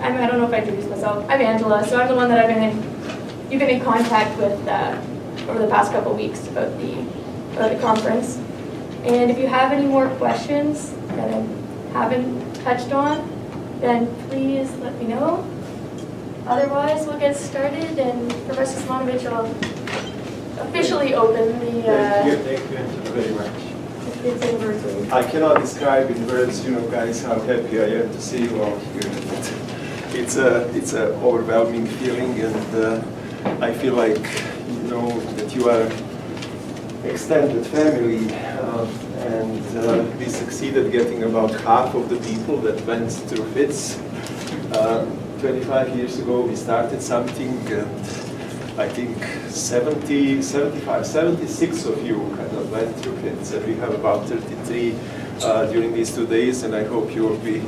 I don't know if I introduced myself. I'm Angela, so I'm the one that you've been in contact with over the past couple of weeks about the conference. And if you have any more questions that I haven't touched on, then please let me know. Otherwise, we'll get started, and Professor Simonovic will officially open the. Thank you very much. I cannot describe in words, guys, how happy I am to see you all here. It's a overwhelming feeling, and I feel like that you are extended family, and we succeeded getting about half of the people that went through FIDS. 25 years ago we started something, and I think 75, 76 of you kind of went through FIDS, and we have about 33 during these 2 days, and I hope you'll be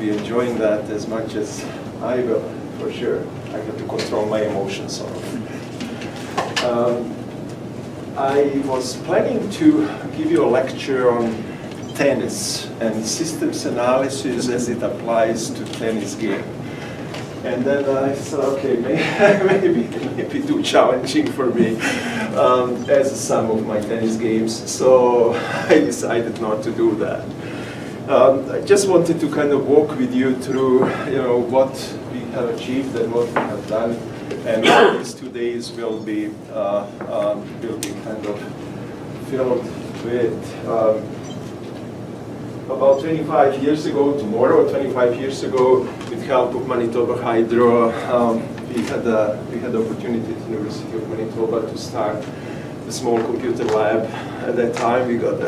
enjoying that as much as I will, for sure. I have to control my emotions sort of. I was planning to give you a lecture on tennis and systems analysis as it applies to tennis game. And then I thought, okay, maybe too challenging for me as some of my tennis games. So I decided not to do that. I just wanted to kind of walk with you through, what we have achieved and what we have done. And these 2 days will be kind of filled with. About 25 years ago, tomorrow, 25 years ago, with help of Manitoba Hydro, we had the opportunity at the University of Manitoba to start a small computer lab. At that time, we got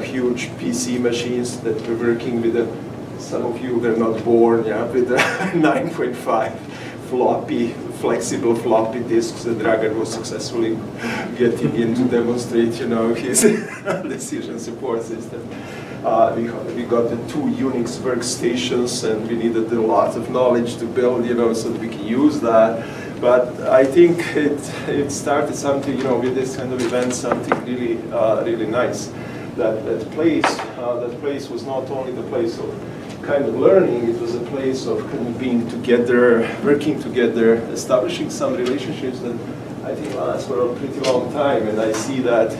huge PC machines that were working with some of you were not born, with a 9.5 flexible floppy disks that Dragan was successfully getting in to demonstrate, his decision support system. We got the 2 Unix workstations, and we needed a lot of knowledge to build, so that we can use that. But I think it started something, with this kind of event, something really nice. That place was not only the place of kind of learning, it was a place of kind of being together, working together, establishing some relationships that I think last for a pretty long time. And I see that,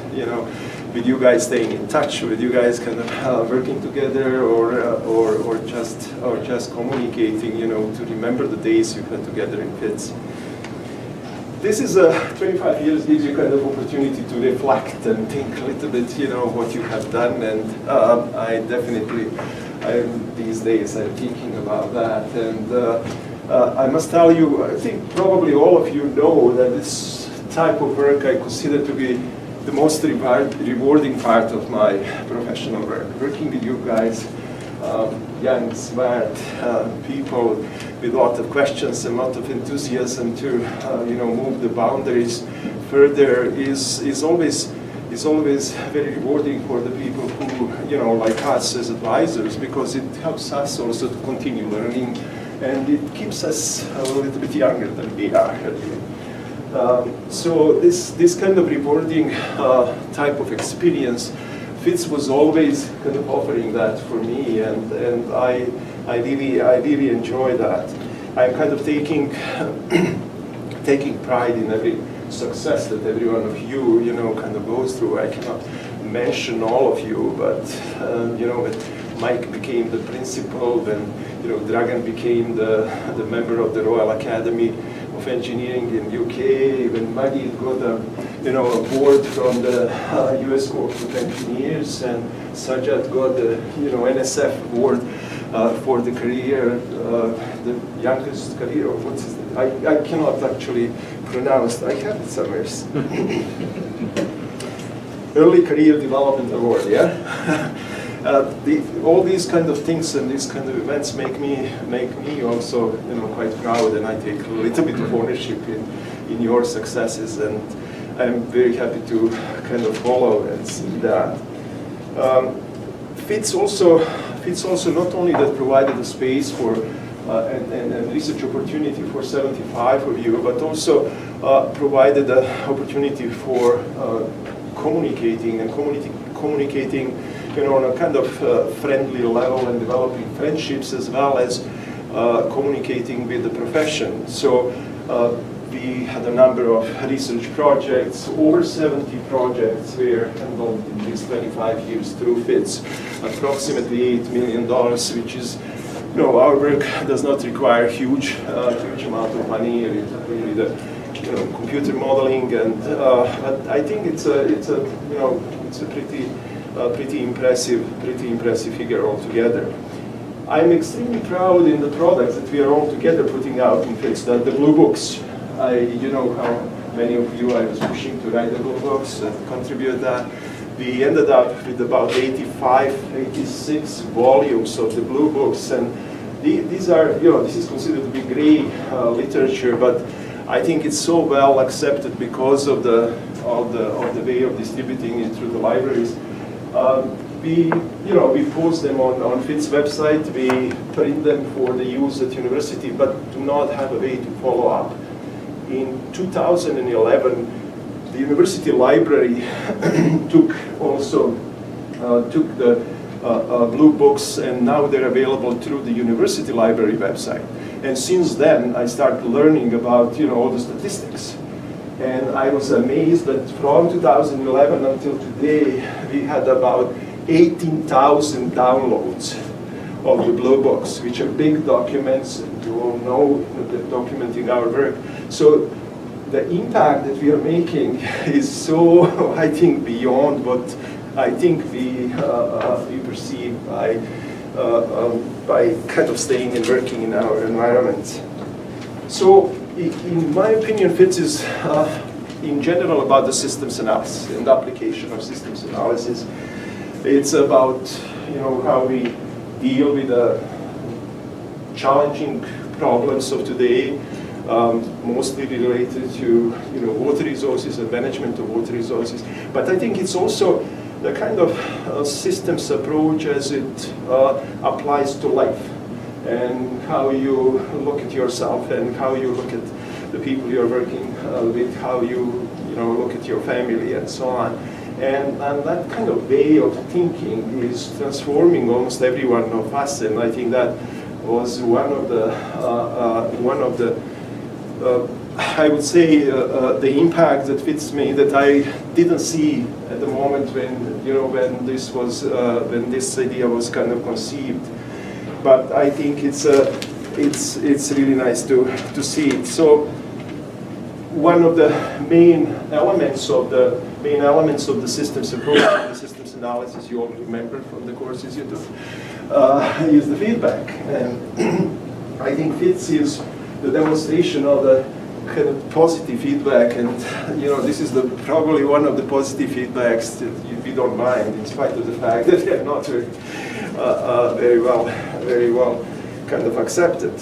with you guys staying in touch, with you guys kind of working together, or just communicating, to remember the days you had together in FIDS. This is 25 years gives you kind of opportunity to reflect and think a little bit, what you have done, and these days I'm thinking about that, and I must tell you, I think probably all of you know that this type of work I consider to be the most rewarding part of my professional work. Working with you guys, young, smart people with a lot of questions and a lot of enthusiasm to move the boundaries further is always very rewarding for the people who, like us as advisors, because it helps us also to continue learning, and it keeps us a little bit younger than we are. So this kind of rewarding type of experience, FIDS was always kind of offering that for me, and I really enjoy that. I'm kind of taking pride in every success that every one of you, kind of goes through. I cannot mention all of you, but when Mike became the principal, when Dragan became the member of the Royal Academy of Engineering in UK, when Maggie got a award from the US Corps of Engineers, and Sajjad got the NSF award for the career, the youngest career, or what's his name? I cannot actually pronounce. I have it somewhere. Early Career Development Award, yeah. All these kind of things and these kind of events make me also quite proud, and I take a little bit of ownership in your successes, and I'm very happy to kind of follow and see that. FIDS also not only that provided a space for and research opportunity for 75 of you, but also provided an opportunity for communicating on a kind of friendly level and developing friendships as well as communicating with the profession. So we had a number of research projects, over 70 projects were involved in these 25 years through FIDS, approximately $8 million, which is, our work does not require huge amount of money. It's really the computer modeling, and but I think it's a pretty impressive figure altogether. I'm extremely proud in the products that we are all together putting out in FIDS, the blue books. You know how many of you I was pushing to write the blue books and contribute that. We ended up with about 86 volumes of the blue books, and these are, this is considered to be great literature, but I think it's so well accepted because of the way of distributing it through the libraries. We post them on FIDS website, we print them for the use at university, but do not have a way to follow up. In 2011, the university library took the blue books, and now they're available through the university library website. And since then, I started learning about all the statistics. And I was amazed that from 2011 until today, we had about 18,000 downloads of the blue books, which are big documents, and you all know that documenting our work. So the impact that we are making is so, I think, beyond what I think we perceive by kind of staying and working in our environment. So, in my opinion, FIDS is in general about the systems analysis and application of systems analysis. It's about how we deal with the challenging problems of today, mostly related to water resources and management of water resources. But I think it's also the kind of systems approach as it applies to life, and how you look at yourself and how you look at the people you're working with, how you look at your family and so on. And that kind of way of thinking is transforming almost every one of us, and I think that was one of the I would say the impact that FIDS made that I didn't see at the moment when this idea was kind of conceived. But I think it's really nice to see it. So one of the main elements of the systems approach, the systems analysis, you all remember from the courses you took, is the feedback. And I think FIDS is the demonstration of the kind of positive feedback, and this is probably one of the positive feedbacks that we don't mind, in spite of the fact that they're not very well kind of accepted.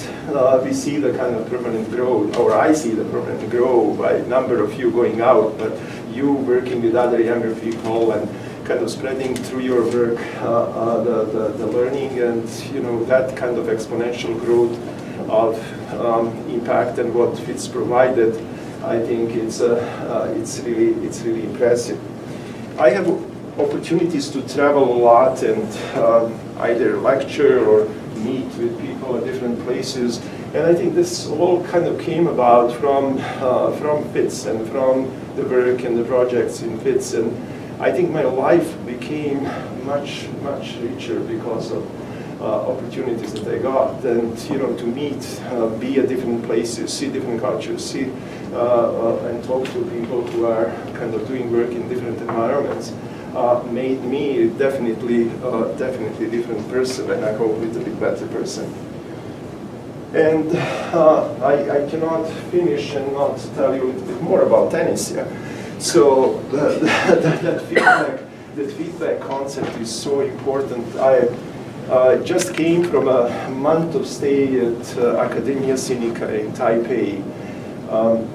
We see the kind of permanent growth, or I see the permanent growth by number of you going out, but you working with other younger people and kind of spreading through your work the learning, and that kind of exponential growth of impact and what FIDS provided. I think it's really impressive. I have opportunities to travel a lot and either lecture or meet with people at different places, and I think this all kind of came about from FIDS and from the work and the projects in FIDS, and I think my life became much richer because of opportunities that I got, and to meet, be at different places, see different cultures, see and talk to people who are kind of doing work in different environments, made me definitely a different person, and I hope a little bit better person. And I cannot finish and not tell you a little bit more about tennis here. So that feedback concept is so important. I just came from a month of stay at Academia Sinica in Taipei,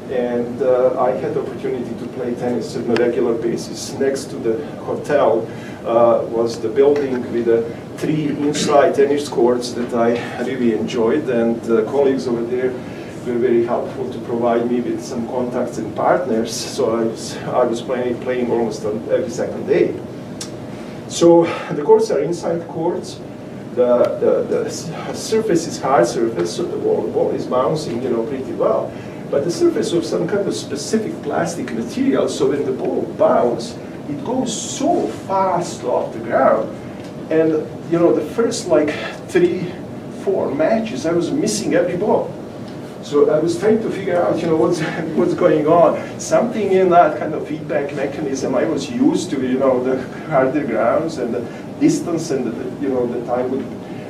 and I had the opportunity to play tennis on a regular basis. Next to the hotel was the building with 3 inside tennis courts that I really enjoyed, and the colleagues over there were very helpful to provide me with some contacts and partners, so I was playing almost every second day. So the courts are inside courts. The surface is hard surface, so the ball is bouncing, pretty well. But the surface of some kind of specific plastic material, so when the ball bounces, it goes so fast off the ground. And the first like 3-4 matches, I was missing every ball. So I was trying to figure out, what's going on. Something in that kind of feedback mechanism I was used to, the harder grounds and the distance and the time with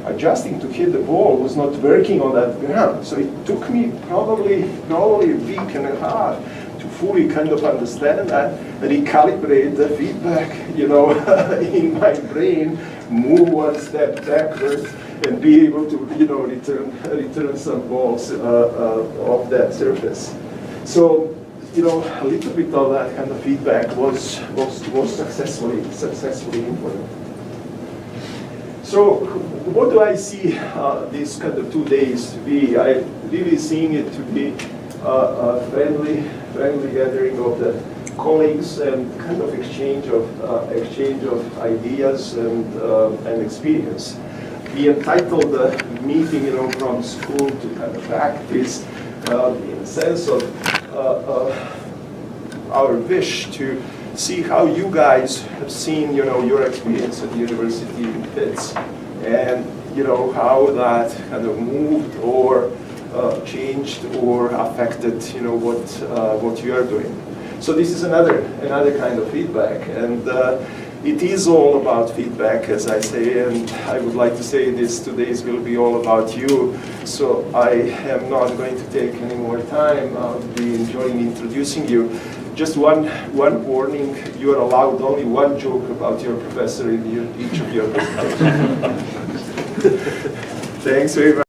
adjusting to hit the ball was not working on that ground. So it took me probably a week and a half to fully kind of understand that, recalibrate the feedback, in my brain, move one step backwards, and be able to, return some balls off that surface. So, a little bit of that kind of feedback was successfully implemented. So, what do I see these kind of 2 days to be? I'm really seeing it to be a friendly gathering of the colleagues and kind of exchange of ideas and experience. We entitled the meeting, from school to kind of practice, in the sense of our wish to see how you guys have seen, your experience at the university in FIDS, and how that kind of moved or changed or affected, what you are doing. So this is another kind of feedback, and it is all about feedback, as I say, and I would like to say this today's will be all about you. So I am not going to take any more time. I'll be enjoying introducing you. Just one warning: you are allowed only one joke about your professor in each of your presentations. Thanks very much.